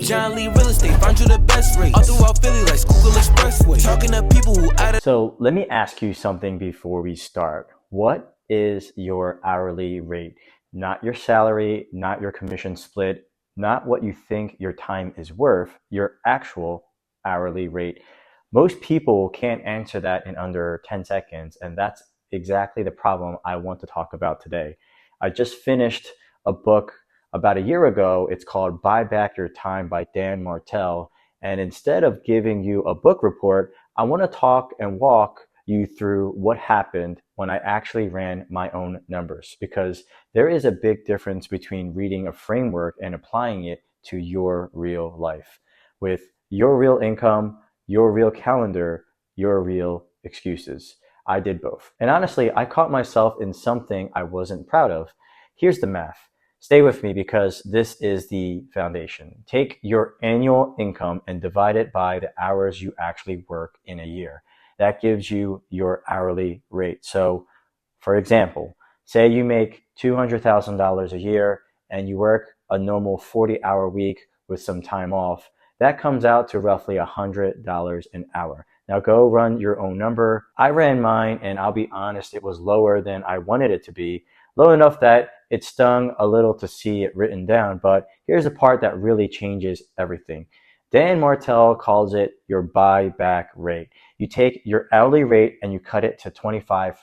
John Lee Real Estate, find you the best rate. All throughout Philly like Schuylkill Expressway. Talking to people who added. So let me ask you something before we start. What is your hourly rate? Not your salary, not your commission split, not what you think your time is worth, your actual hourly rate. Most people can't answer that in under 10 seconds, and that's exactly the problem I want to talk about today. I just finished a book about a year ago. It's called Buyback Rate by Dan Martell. And instead of giving you a book report, I want to talk and walk you through what happened when I actually ran my own numbers, because there is a big difference between reading a framework and applying it to your real life with your real income, your real calendar, your real excuses. I did both. And honestly, I caught myself in something I wasn't proud of. Here's the math. Stay with me because this is the foundation. Take your annual income and divide it by the hours you actually work in a year. That gives you your hourly rate. So, for example, say you make $200,000 a year and you work a normal 40-hour week with some time off. That comes out to roughly $100 an hour. Now go run your own number. I ran mine and I'll be honest, it was lower than I wanted it to be. Low enough that it stung a little to see it written down, but here's the part that really changes everything. Dan Martell calls it your buyback rate. You take your hourly rate and you cut it to 25%.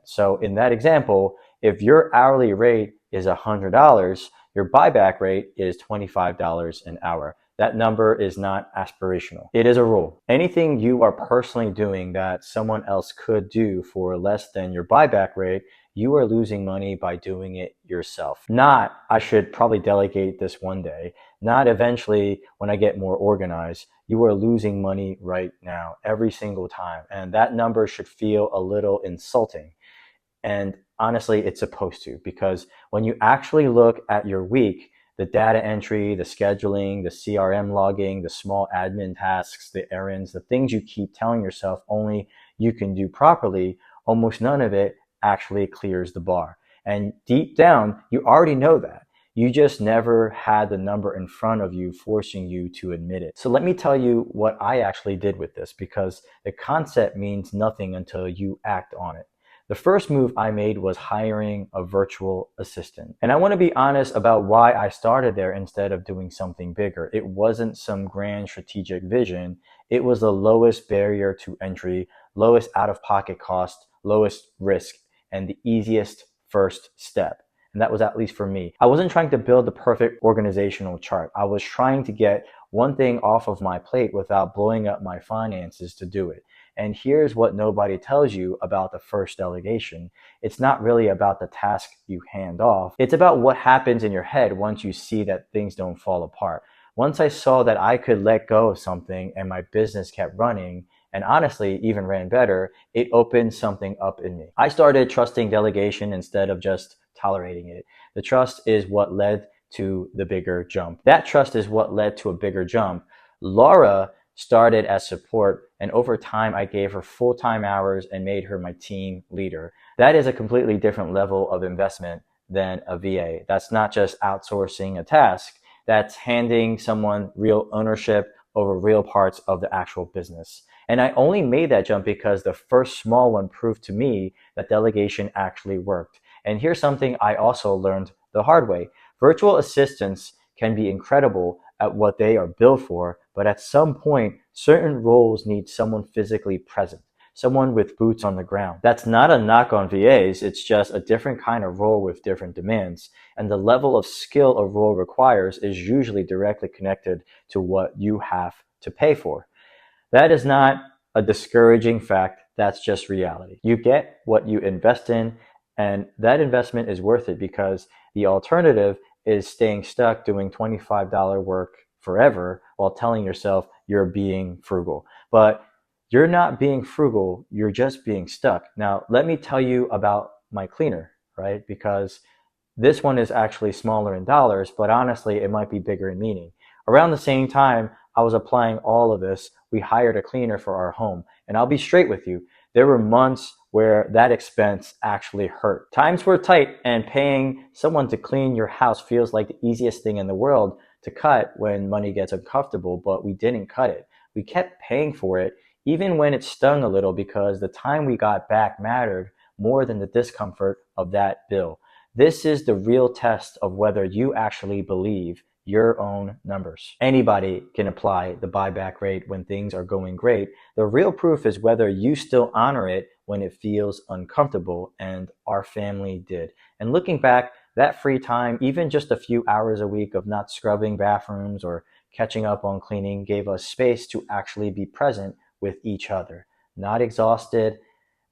So in that example, if your hourly rate is $100, your buyback rate is $25 an hour. That number is not aspirational. It is a rule. Anything you are personally doing that someone else could do for less than your buyback rate, you are losing money by doing it yourself. Not, I should probably delegate this one day. Not eventually when I get more organized. You are losing money right now, every single time. And that number should feel a little insulting. And honestly, it's supposed to, because when you actually look at your week, the data entry, the scheduling, the CRM logging, the small admin tasks, the errands, the things you keep telling yourself only you can do properly, almost none of it actually clears the bar. And deep down, you already know that. You just never had the number in front of you forcing you to admit it. So let me tell you what I actually did with this, because the concept means nothing until you act on it. The first move I made was hiring a virtual assistant. And I want to be honest about why I started there instead of doing something bigger. It wasn't some grand strategic vision. It was the lowest barrier to entry, lowest out-of-pocket cost, lowest risk, and the easiest first step. And that was at least for me. I wasn't trying to build the perfect organizational chart. I was trying to get one thing off of my plate without blowing up my finances to do it. And here's what nobody tells you about the first delegation. It's not really about the task you hand off. It's about what happens in your head once you see that things don't fall apart. Once I saw that I could let go of something and my business kept running, and honestly even ran better, it opened something up in me. I started trusting delegation instead of just tolerating it. The trust is what led to the bigger jump. That trust is what led to a bigger jump. Laura started as support, and over time I gave her full-time hours and made her my team leader. That is a completely different level of investment than a VA. That's not just outsourcing a task. That's handing someone real ownership over real parts of the actual business. And I only made that jump because the first small one proved to me that delegation actually worked. And here's something I also learned the hard way. Virtual assistants can be incredible at what they are built for, but at some point, certain roles need someone physically present, someone with boots on the ground. That's not a knock on VAs, it's just a different kind of role with different demands. And the level of skill a role requires is usually directly connected to what you have to pay for. That is not a discouraging fact, that's just reality. You get what you invest in, and that investment is worth it, because the alternative is staying stuck doing $25 work forever while telling yourself you're being frugal. But you're not being frugal, you're just being stuck. Now, let me tell you about my cleaner, right? Because this one is actually smaller in dollars, but honestly, it might be bigger in meaning. Around the same time I was applying all of this, we hired a cleaner for our home. And I'll be straight with you, there were months where that expense actually hurt. Times were tight, and paying someone to clean your house feels like the easiest thing in the world to cut when money gets uncomfortable, but we didn't cut it. We kept paying for it, even when it stung a little, because the time we got back mattered more than the discomfort of that bill. This is the real test of whether you actually believe your own numbers. Anybody can apply the buyback rate when things are going great. The real proof is whether you still honor it when it feels uncomfortable, and our family did. And looking back, that free time, even just a few hours a week of not scrubbing bathrooms or catching up on cleaning, gave us space to actually be present with each other. Not exhausted,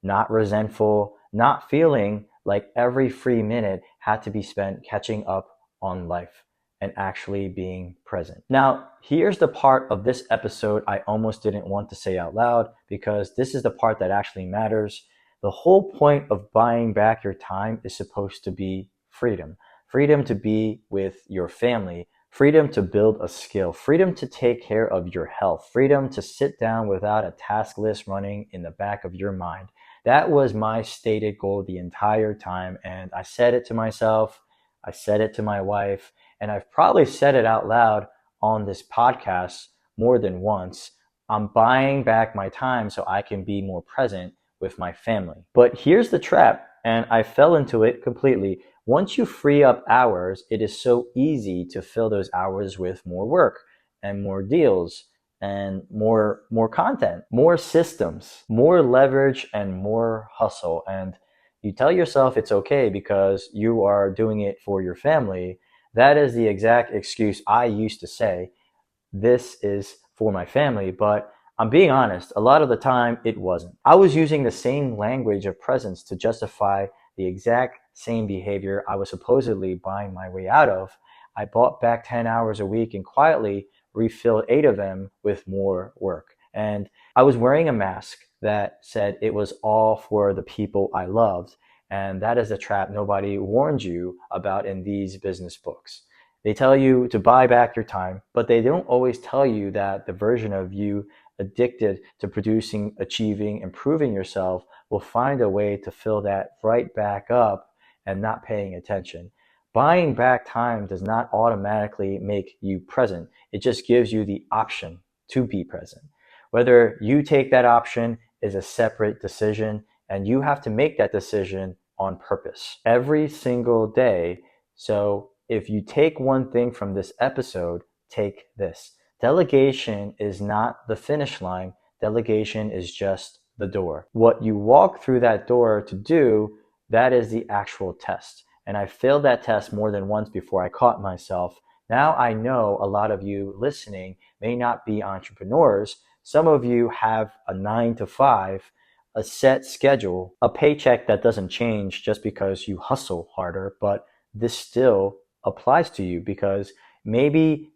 not resentful, not feeling like every free minute had to be spent catching up on life and actually being present. Now, here's the part of this episode I almost didn't want to say out loud, because this is the part that actually matters. The whole point of buying back your time is supposed to be freedom. Freedom to be with your family, freedom to build a skill, freedom to take care of your health, freedom to sit down without a task list running in the back of your mind. That was my stated goal the entire time, and I said it to myself, I said it to my wife, and I've probably said it out loud on this podcast more than once. I'm buying back my time so I can be more present with my family. But here's the trap, and I fell into it completely. Once you free up hours, it is so easy to fill those hours with more work and more deals and more content, more systems, more leverage, and more hustle. And you tell yourself it's okay because you are doing it for your family. That is the exact excuse I used to say. This is for my family, but I'm being honest, a lot of the time it wasn't. I was using the same language of presence to justify the exact same behavior I was supposedly buying my way out of. I bought back 10 hours a week and quietly refilled 8 of them with more work. And I was wearing a mask that said it was all for the people I loved. And that is a trap nobody warned you about in these business books. They tell you to buy back your time, but they don't always tell you that the version of you addicted to producing, achieving, improving yourself will find a way to fill that right back up and not paying attention. Buying back time does not automatically make you present. It just gives you the option to be present. Whether you take that option is a separate decision, and you have to make that decision on purpose every single day. So if you take one thing from this episode, take this. Delegation is not the finish line. Delegation is just the door. What you walk through that door to do, that is the actual test. And I failed that test more than once before I caught myself. Now I know a lot of you listening may not be entrepreneurs. Some of you have a 9 to 5, a set schedule, a paycheck that doesn't change just because you hustle harder, but this still applies to you because maybe,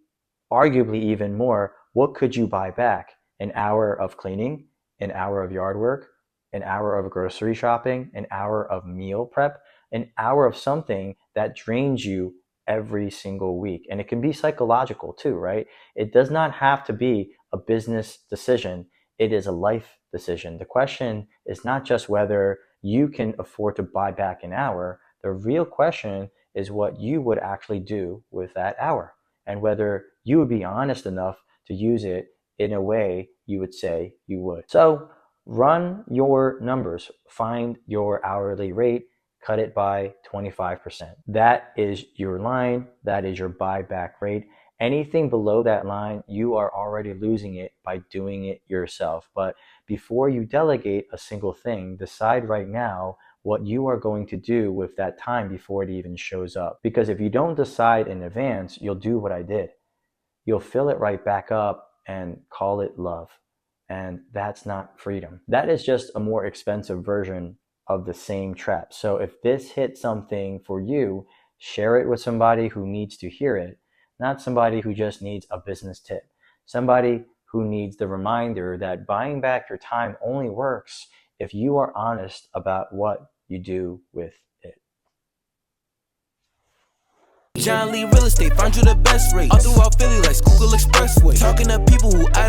arguably even more, what could you buy back? An hour of cleaning, an hour of yard work, an hour of grocery shopping, an hour of meal prep, an hour of something that drains you every single week. And it can be psychological too, right? It does not have to be a business decision. It is a life decision. The question is not just whether you can afford to buy back an hour. The real question is what you would actually do with that hour, and whether you would be honest enough to use it in a way you would say you would. So run your numbers, find your hourly rate, cut it by 25%. That is your line. That is your buyback rate. Anything below that line, you are already losing it by doing it yourself. But before you delegate a single thing, decide right now what you are going to do with that time before it even shows up. Because if you don't decide in advance, you'll do what I did. You'll fill it right back up and call it love. And that's not freedom. That is just a more expensive version of the same trap. So if this hit something for you, share it with somebody who needs to hear it, not somebody who just needs a business tip. Somebody who needs the reminder that buying back your time only works if you are honest about what you do with it. John Lee Real Estate, find you the best rate. All throughout Philly like Schuylkill Expressway. Talking to people who out of